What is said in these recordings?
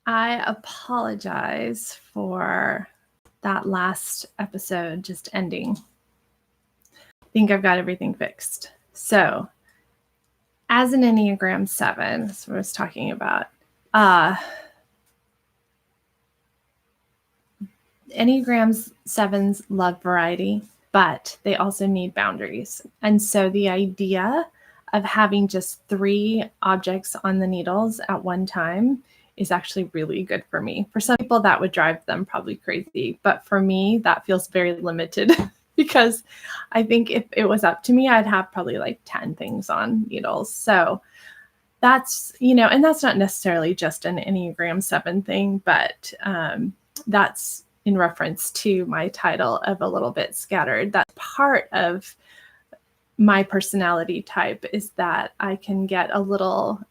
I apologize for that last episode just ending. I think I've got everything fixed. So, as an Enneagram 7, that's what I was talking about. Enneagram 7s love variety, but they also need boundaries. And so the idea of having just 3 objects on the needles at one time is actually really good for me. For some people, that would drive them probably crazy. But for me, that feels very limited because I think if it was up to me, I'd have probably like 10 things on needles. So that's, and that's not necessarily just an Enneagram 7 thing, but that's in reference to my title of a little bit scattered. That's part of my personality type, is that I can get a little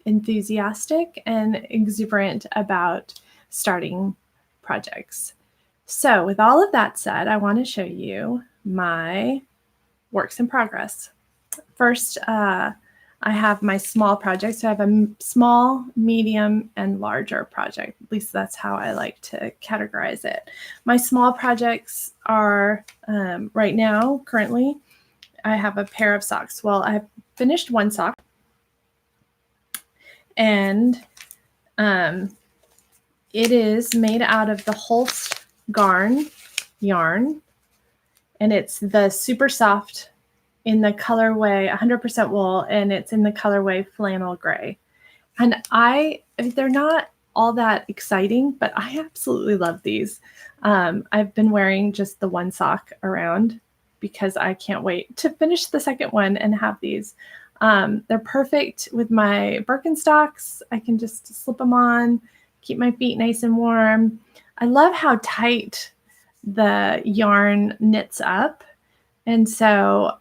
enthusiastic and exuberant about starting projects. So with all of that said, I want to show you my works in progress. First, I have my small projects. So I have a small, medium, and larger project. At least that's how I like to categorize it. My small projects are right now, currently, I have a pair of socks. Well, I've finished one sock, and it is made out of the Holst Garn yarn, and it's the super soft in the colorway 100% wool, and it's in the colorway flannel gray. And they're not all that exciting, but I absolutely love these. I've been wearing just the one sock around because I can't wait to finish the second one and have these. They're perfect with my Birkenstocks. I can just slip them on, keep my feet nice and warm. I love how tight the yarn knits up. And so,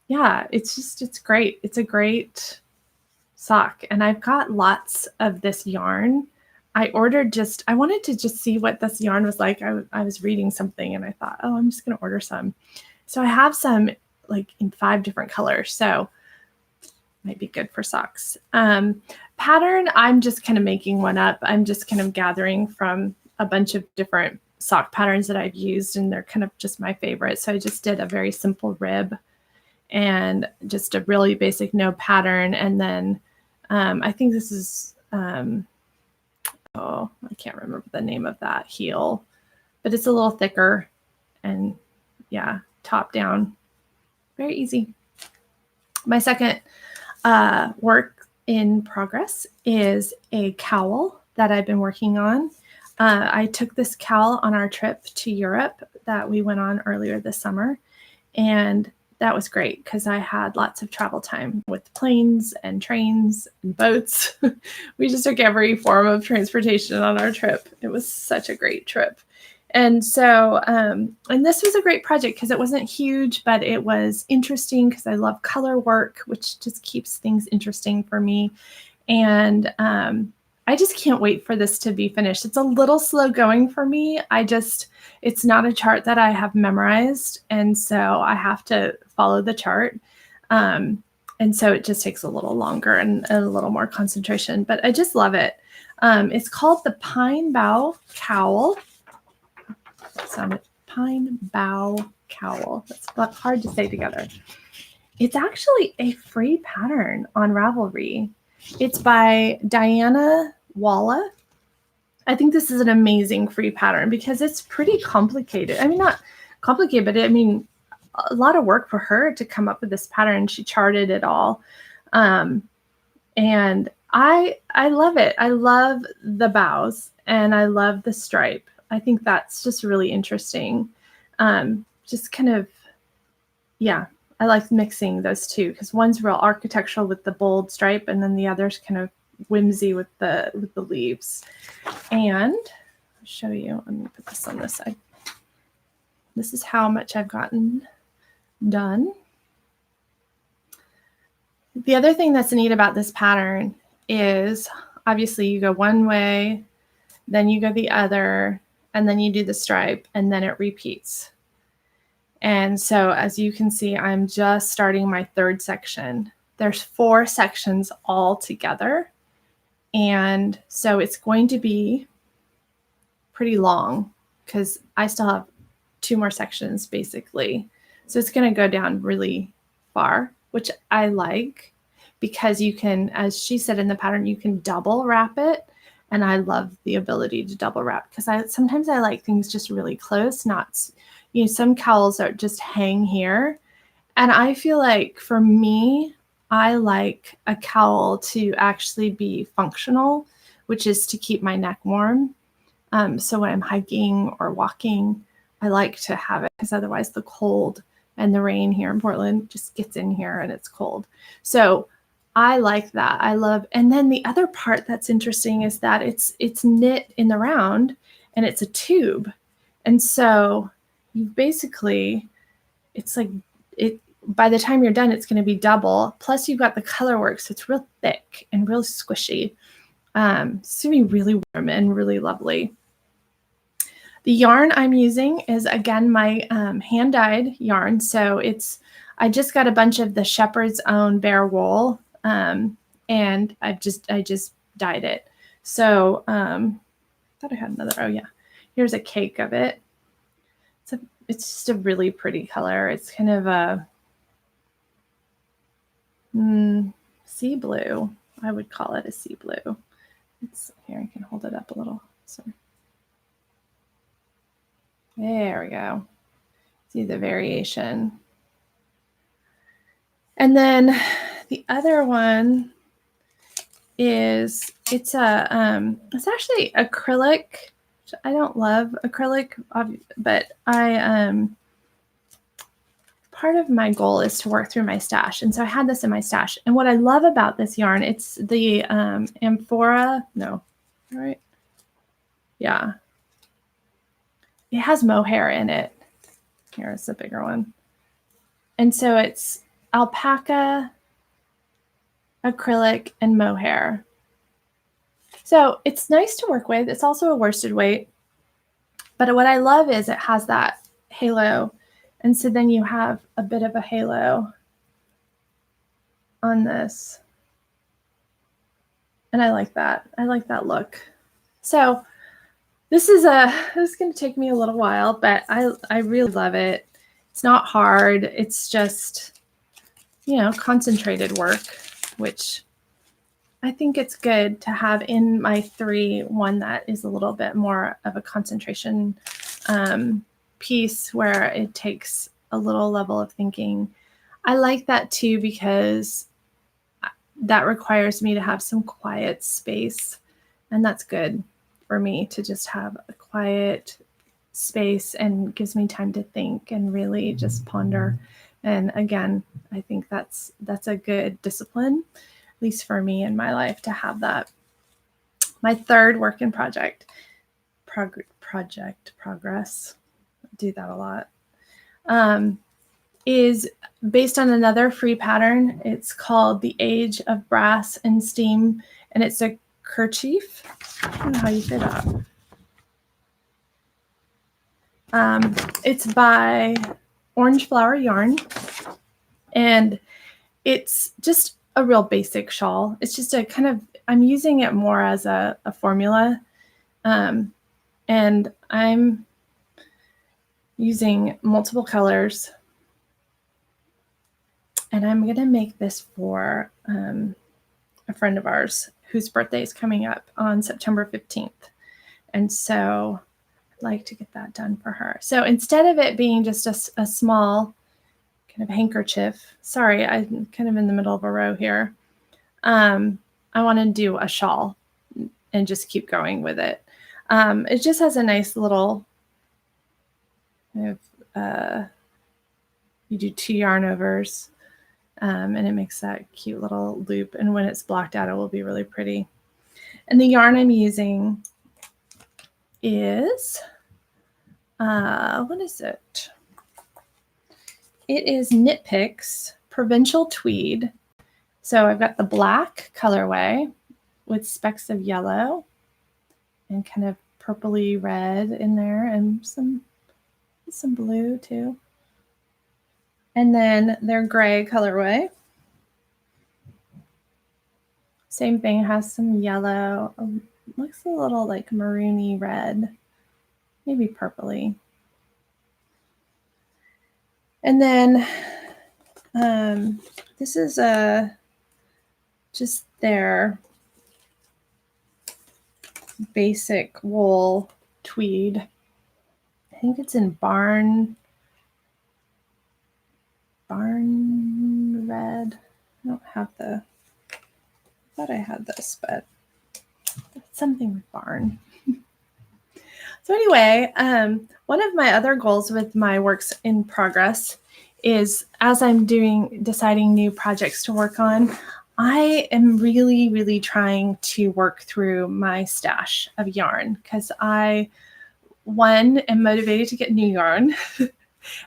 yeah, it's great. It's a great sock. And I've got lots of this yarn. I wanted to just see what this yarn was like. I was reading something and I thought, oh, I'm just going to order some. So I have some like in 5 different colors. So might be good for socks. Pattern, I'm just kind of making one up. I'm just kind of gathering from a bunch of different sock patterns that I've used, and they're kind of just my favorite. So I just did a very simple rib and just a really basic no pattern. And then I think this is, I can't remember the name of that heel, but it's a little thicker and yeah, top down, very easy. My second work in progress is a cowl that I've been working on. I took this cowl on our trip to Europe that we went on earlier this summer, and that was great because I had lots of travel time with planes and trains and boats. We just took every form of transportation on our trip. It was such a great trip. And so, and this was a great project because it wasn't huge, but it was interesting because I love color work, which just keeps things interesting for me. And I just can't wait for this to be finished. It's a little slow going for me. It's not a chart that I have memorized. And so I have to follow the chart. And so it just takes a little longer and a little more concentration, but I just love it. It's called the Pine Bow Cowl. Pine Bow Cowl. That's hard to say together. It's actually a free pattern on Ravelry. It's by Dianna, Walla. I think this is an amazing free pattern because it's pretty complicated. I mean, not complicated, but I mean, a lot of work for her to come up with this pattern. She charted it all. And I love it. I love the bows and I love the stripe. I think that's just really interesting. Just kind of, yeah, I like mixing those two because one's real architectural with the bold stripe, and then the other's kind of whimsy with the leaves. And I'll show you. Let me put this on this side. This is how much I've gotten done. The other thing that's neat about this pattern is obviously you go one way, then you go the other, and then you do the stripe, and then it repeats. And so as you can see, I'm just starting my 3rd section. There's 4 sections all together. And so it's going to be pretty long because I still have 2 more sections basically. So it's going to go down really far, which I like because you can, as she said in the pattern, you can double wrap it. And I love the ability to double wrap because sometimes I like things just really close, not, you know, some cowls are just hang here. And I feel like for me, I like a cowl to actually be functional, which is to keep my neck warm. So when I'm hiking or walking, I like to have it because otherwise the cold and the rain here in Portland just gets in here and it's cold. So I like that. I love, and then the other part that's interesting is that it's knit in the round and it's a tube. And so you basically, it's like it, by the time you're done, it's going to be double. Plus you've got the color work. So it's real thick and real squishy. It's going to be really warm and really lovely. The yarn I'm using is, again, my hand-dyed yarn. So I just got a bunch of the Shepherd's Own bare wool, and I just dyed it. So I thought I had another. Oh yeah, here's a cake of it. It's just a really pretty color. It's kind of a sea blue. I would call it a sea blue. Here, I can hold it up a little. Sorry. There we go. See the variation. And then the other one is it's actually acrylic. I don't love acrylic, but part of my goal is to work through my stash. And so I had this in my stash. And what I love about this yarn, it's the amphora. No, all right. Yeah. It has mohair in it. Here's a bigger one. And so it's alpaca, acrylic, and mohair. So it's nice to work with. It's also a worsted weight. But what I love is it has that halo. And so then you have a bit of a halo on this. And I like that. I like that look. So this is going to take me a little while, but I really love it. It's not hard. It's just, you know, concentrated work, which I think it's good to have in my 3, one that is a little bit more of a concentration piece where it takes a little level of thinking. I like that too because that requires me to have some quiet space, and that's good for me to just have a quiet space and gives me time to think and really just ponder. And again, I think that's a good discipline, at least for me in my life, to have that. My third work in progress. I do that a lot. Is based on another free pattern. It's called The Age of Brass and Steam, and it's a kerchief. I don't know how you say that. It's by Orange Flower Yarn, and it's just a real basic shawl. It's just a kind of, I'm using it more as a formula, and I'm using multiple colors. And I'm going to make this for a friend of ours whose birthday is coming up on September 15th. And so I'd like to get that done for her. So instead of it being just a small kind of handkerchief, sorry, I'm kind of in the middle of a row here. I want to do a shawl and just keep going with it. It just has a nice little, you do 2 yarn overs. And it makes that cute little loop. And when it's blocked out, it will be really pretty. And the yarn I'm using is, what is it? It is Knit Picks Provincial Tweed. So I've got the black colorway with specks of yellow and kind of purpley red in there, and some blue too. And then their gray colorway. Same thing, has some yellow. Looks a little like maroony red, maybe purpley. And then this is just their basic wool tweed. I think it's in barn red. I don't have I thought I had this, but it's something with barn. So anyway, one of my other goals with my works in progress is, as I'm deciding new projects to work on, I am really, really trying to work through my stash of yarn because one, am motivated to get new yarn.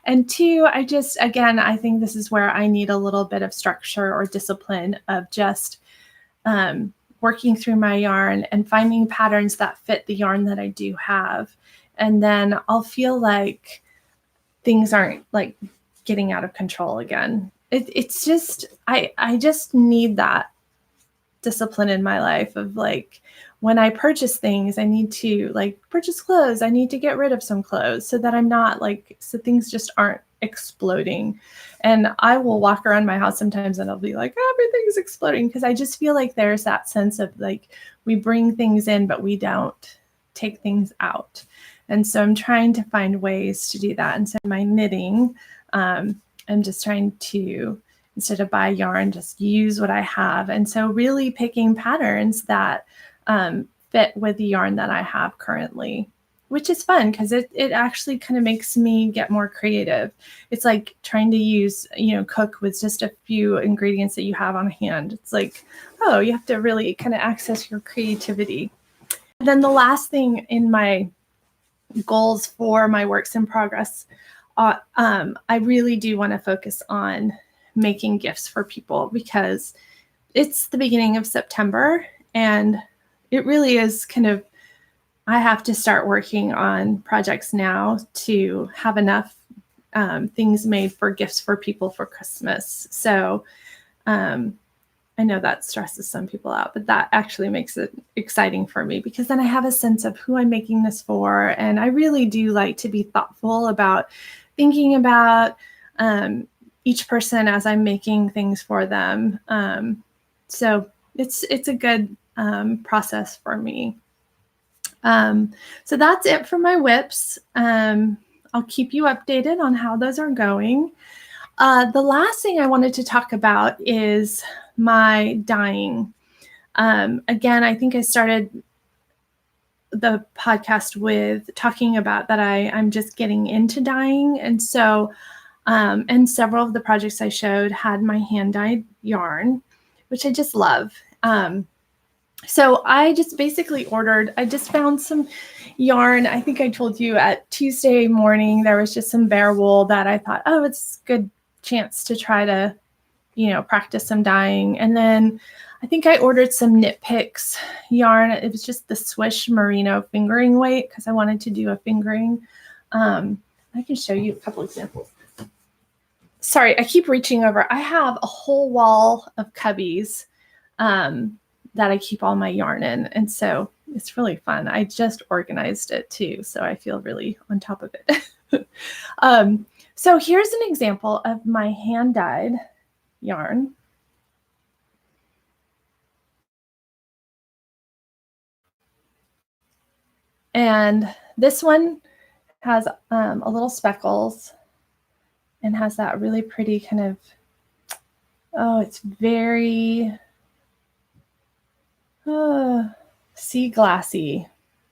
And two, I think this is where I need a little bit of structure or discipline of just working through my yarn and finding patterns that fit the yarn that I do have. And then I'll feel like things aren't like getting out of control again. It's just, I just need that discipline in my life of like, when I purchase things, I need to like purchase clothes. I need to get rid of some clothes so that I'm not like, so things just aren't exploding. And I will walk around my house sometimes and I'll be like, oh, everything's exploding. Because I just feel like there's that sense of like, we bring things in, but we don't take things out. And so I'm trying to find ways to do that. And so my knitting, I'm just trying to, instead of buy yarn, just use what I have. And so really picking patterns that fit with the yarn that I have currently, which is fun because it actually kind of makes me get more creative. It's like trying to cook with just a few ingredients that you have on hand. It's like, oh, you have to really kind of access your creativity. And then the last thing in my goals for my works in progress, I really do want to focus on making gifts for people because it's the beginning of September and it really is kind of, I have to start working on projects now to have enough things made for gifts for people for Christmas. So I know that stresses some people out, but that actually makes it exciting for me because then I have a sense of who I'm making this for. And I really do like to be thoughtful about thinking about each person as I'm making things for them. So it's a good process for me. So that's it for my whips. I'll keep you updated on how those are going. The last thing I wanted to talk about is my dyeing. Again, I think I started the podcast with talking about that I'm just getting into dyeing. And so, and several of the projects I showed had my hand dyed yarn, which I just love. So I just basically I just found some yarn. I think I told you at Tuesday morning, there was just some bare wool that I thought, oh, it's a good chance to try to, practice some dyeing. And then I think I ordered some Knit Picks yarn. It was just the Swish Merino fingering weight because I wanted to do a fingering. I can show you a couple examples. Sorry, I keep reaching over. I have a whole wall of cubbies that I keep all my yarn in. And so it's really fun. I just organized it too. So I feel really on top of it. So here's an example of my hand dyed yarn. And this one has a little speckles and has that really pretty kind of, oh, it's very sea glassy.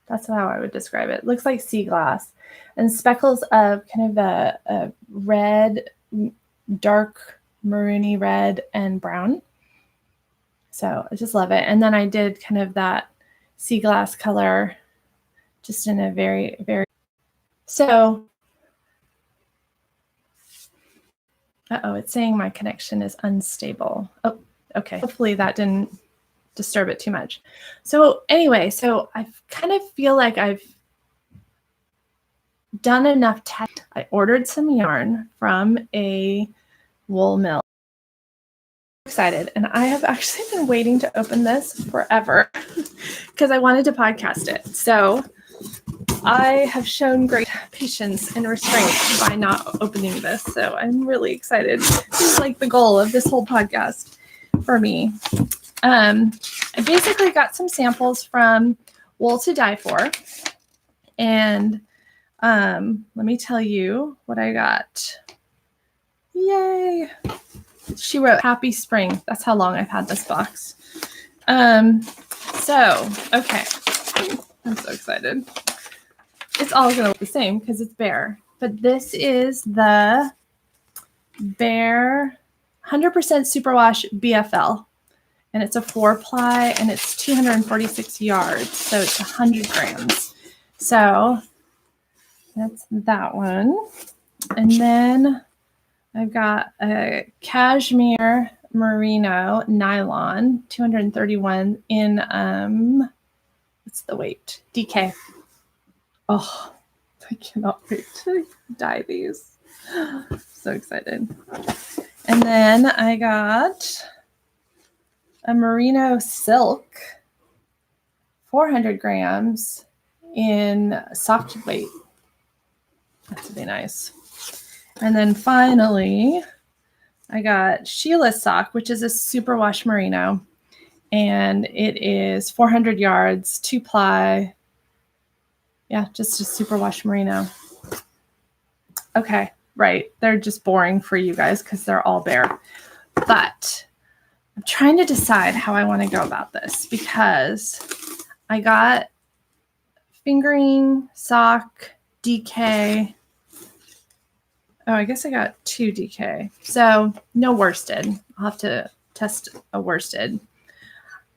That's how I would describe it. It looks like sea glass and speckles of kind of a red, dark maroony red and brown. So I just love it. And then I did kind of that sea glass color just in a very, very, so, it's saying my connection is unstable. Oh, okay. Hopefully that didn't disturb it too much. So anyway, so I kind of feel like I've done enough test. I ordered some yarn from a wool mill. Excited, and I have actually been waiting to open this forever because I wanted to podcast it. So I have shown great patience and restraint by not opening this. So I'm really excited. This is like the goal of this whole podcast for me. I basically got some samples from Wool to Die For, and let me tell you what I got. Yay! She wrote "Happy Spring." That's how long I've had this box. Okay. I'm so excited. It's all going to look the same because it's Bear. But this is the Bear 100% Superwash BFL. And it's a 4-ply and it's 246 yards. So it's 100 grams. So that's that one. And then I've got a cashmere merino nylon, 231 in, what's the weight? DK. Oh, I cannot wait to dye these. So excited. And then I got a merino silk, 400 grams in soft weight. That's really nice. And then finally, I got Sheila's sock, which is a superwash merino. And it is 400 yards, 2-ply. Yeah, just a superwash merino. Okay, right. They're just boring for you guys because they're all Bear. But I'm trying to decide how I want to go about this because I got fingering, sock, DK. Oh, I guess I got 2 DK. So no worsted. I'll have to test a worsted.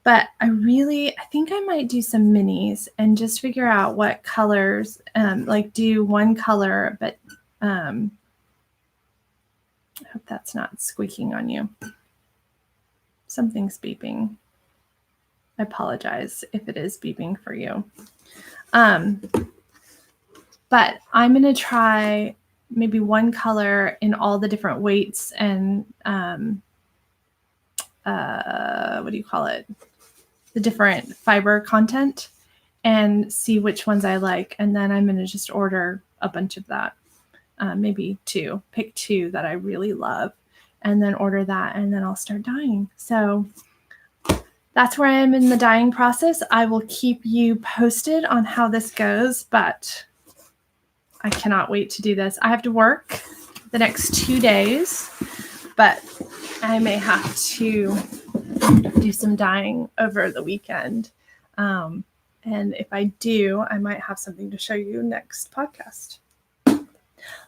But I think I might do some minis and just figure out what colors, like do one color, but I hope that's not squeaking on you. Something's beeping. I apologize if it is beeping for you. But I'm going to try maybe one color in all the different weights and what do you call it? The different fiber content and see which ones I like. And then I'm going to just order a bunch of that. Maybe 2. Pick 2 that I really love and then order that and then I'll start dyeing. So that's where I am in the dyeing process. I will keep you posted on how this goes, but I cannot wait to do this. I have to work the next 2 days, but I may have to do some dyeing over the weekend. And if I do, I might have something to show you next podcast.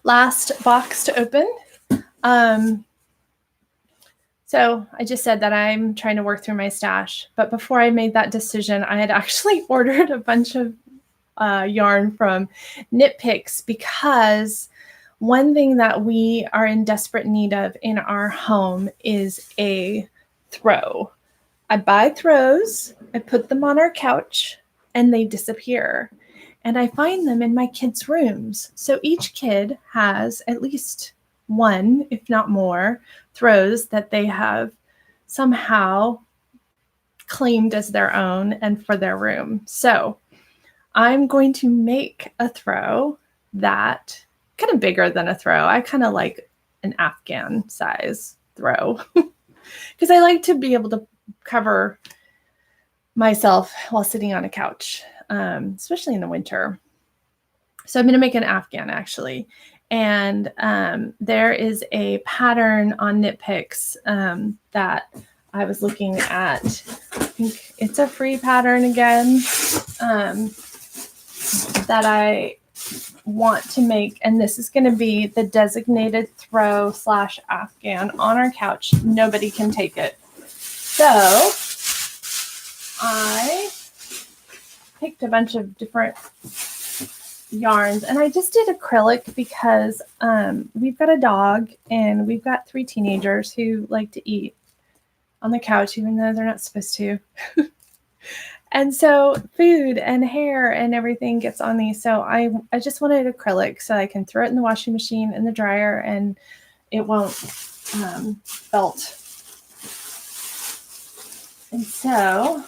Last box to open. So I just said that I'm trying to work through my stash, but before I made that decision, I had actually ordered a bunch of yarn from Knit Picks because one thing that we are in desperate need of in our home is a throw. I buy throws, I put them on our couch, and they disappear. And I find them in my kids' rooms. So each kid has at least one, if not more, throws that they have somehow claimed as their own and for their room. So I'm going to make a throw that kind of bigger than a throw. I kind of like an Afghan size throw because I like to be able to cover myself while sitting on a couch, especially in the winter. So I'm going to make an Afghan actually. And there is a pattern on Knit Picks that I was looking at. I think it's a free pattern again that I want to make. And this is going to be the designated throw / Afghan on our couch. Nobody can take it. So I picked a bunch of different yarns and I just did acrylic because we've got a dog and we've got 3 teenagers who like to eat on the couch even though they're not supposed to. And so food and hair and everything gets on these. So I just wanted acrylic so I can throw it in the washing machine in the dryer and it won't felt. And so,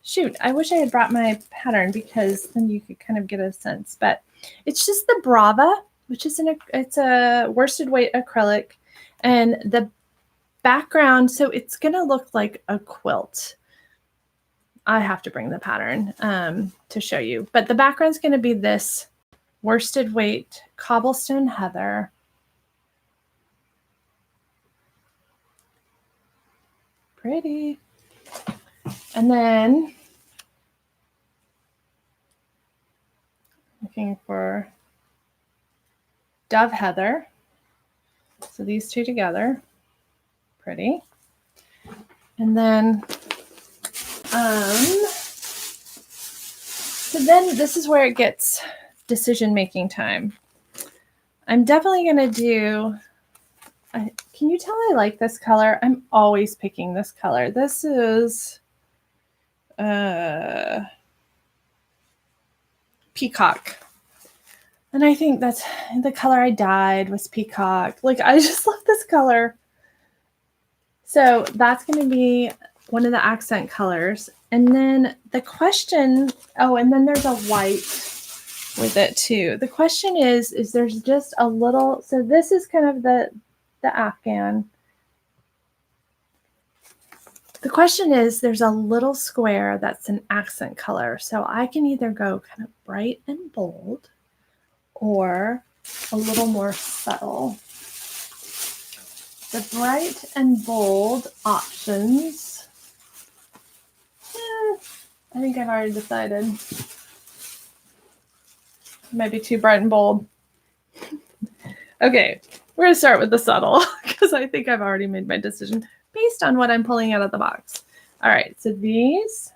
shoot, I wish I had brought my pattern because then you could kind of get a sense, but it's just the Brava, which is it's a worsted weight acrylic, and the background, so it's going to look like a quilt. I have to bring the pattern to show you, but the background's going to be this worsted weight cobblestone heather. Pretty. And then looking for dove heather. So these two together, pretty. And then, so then this is where it gets decision-making time. I'm definitely gonna do, can you tell I like this color? I'm always picking this color. This is peacock. And I think that's the color I dyed was peacock. Like, I just love this color. So that's going to be one of the accent colors. And then the question, oh, and then there's a white with it too. The question is there's just a little, so this is kind of the afghan. The question is there's a little square that's an accent color. So I can either go kind of bright and bold or a little more subtle. The bright and bold options. I think I've already decided. Might be too bright and bold. Okay, we're going to start with the subtle because I think I've already made my decision based on what I'm pulling out of the box. All right, so these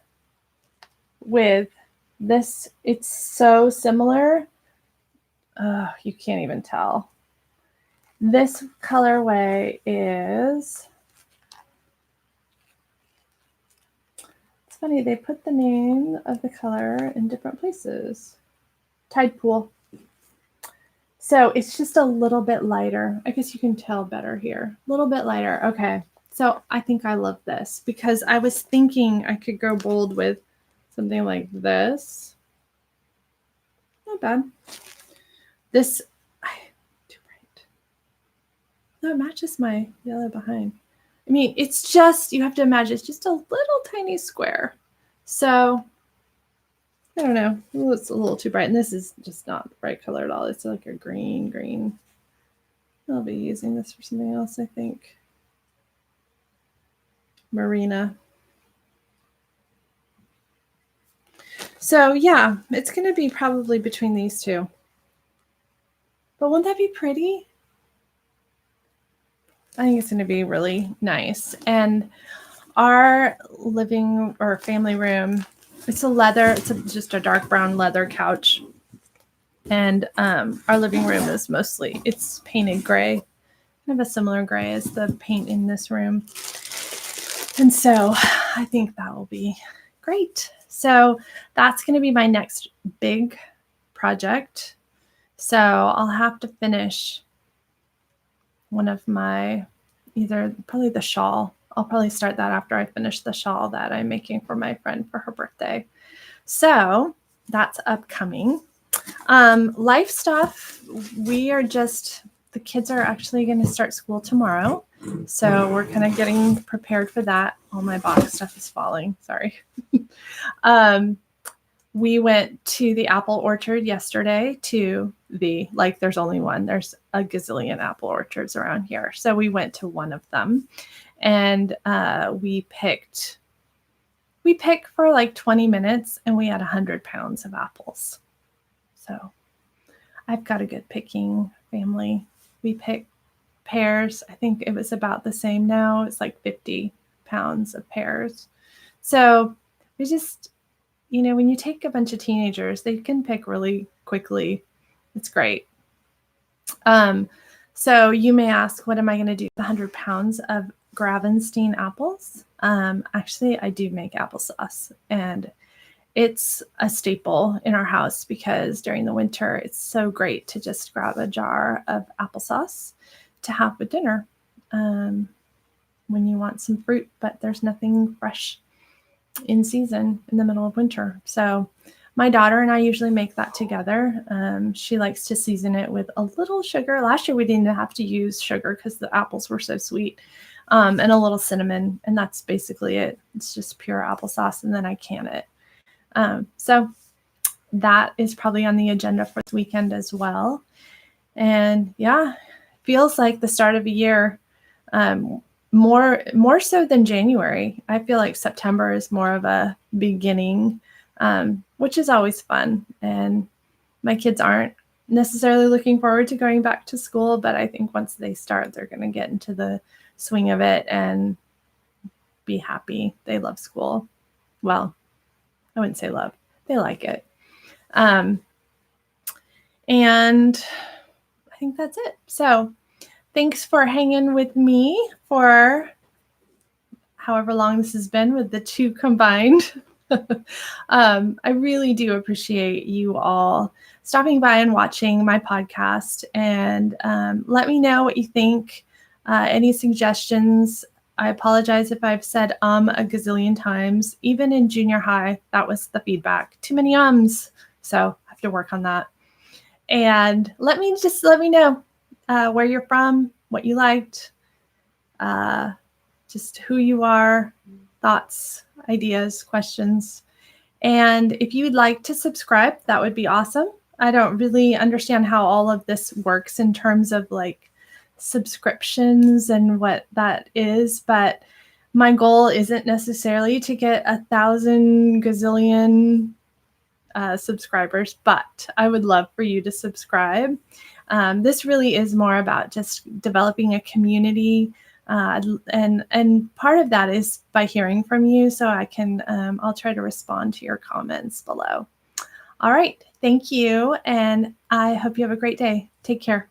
with this, it's so similar. You can't even tell. This colorway is, it's funny, they put the name of the color in different places. Tide Pool. So it's just a little bit lighter. I guess you can tell better here. A little bit lighter. Okay. So I think I love this because I was thinking I could go bold with something like this. Not bad. This, too bright. No, it matches my yellow behind. I mean, it's just, you have to imagine, it's just a little tiny square. So, I don't know. Ooh, it's a little too bright. And this is just not the bright color at all. It's like a green. I'll be using this for something else, I think. Marina. So, yeah, it's going to be probably between these two. But wouldn't that be pretty? I think it's going to be really nice. And our living or family room, it's a leather, it's just a dark brown leather couch. And our living room is mostly, it's painted gray, kind of a similar gray as the paint in this room. And so I think that will be great. So that's going to be my next big project. So I'll have to finish one of my, probably the shawl. I'll probably start that after I finish the shawl that I'm making for my friend for her birthday. So that's upcoming. Life stuff, the kids are actually going to start school tomorrow. So we're kind of getting prepared for that. All my box stuff is falling. Sorry. We went to the apple orchard yesterday there's only one. There's a gazillion apple orchards around here. So we went to one of them and we picked for like 20 minutes and we had 100 pounds of apples. So I've got a good picking family. We picked pears. I think it was about the same now. It's like 50 pounds of pears. So we just, when you take a bunch of teenagers, they can pick really quickly. It's great. So you may ask, what am I going to do with 100 pounds of Gravenstein apples? Actually, I do make applesauce, and it's a staple in our house because during the winter, it's so great to just grab a jar of applesauce to have with dinner. when you want some fruit, but there's nothing fresh in season in the middle of winter. So my daughter and I usually make that together. She likes to season it with a little sugar. Last year we didn't have to use sugar because the apples were so sweet, and a little cinnamon, and that's basically it. It's just pure applesauce, and then I can it. So that is probably on the agenda for this weekend as well. And yeah, feels like the start of a year, more so than January. I feel like September is more of a beginning, which is always fun. And my kids aren't necessarily looking forward to going back to school, but I think once they start, they're going to get into the swing of it and be happy. They love school. Well, I wouldn't say love. They like it. And I think that's it. So thanks for hanging with me for however long this has been with the two combined. I really do appreciate you all stopping by and watching my podcast, and let me know what you think. Any suggestions? I apologize if I've said a gazillion times. Even in junior high, that was the feedback. Too many ums. So I have to work on that. And let me know where you're from, what you liked, just who you are, thoughts, ideas, questions. And if you'd like to subscribe, that would be awesome. I don't really understand how all of this works in terms of like subscriptions and what that is, but my goal isn't necessarily to get 1,000 gazillion subscribers, but I would love for you to subscribe. This really is more about just developing a community, and part of that is by hearing from you, so I can I'll try to respond to your comments below. All right, thank you, and I hope you have a great day. Take care.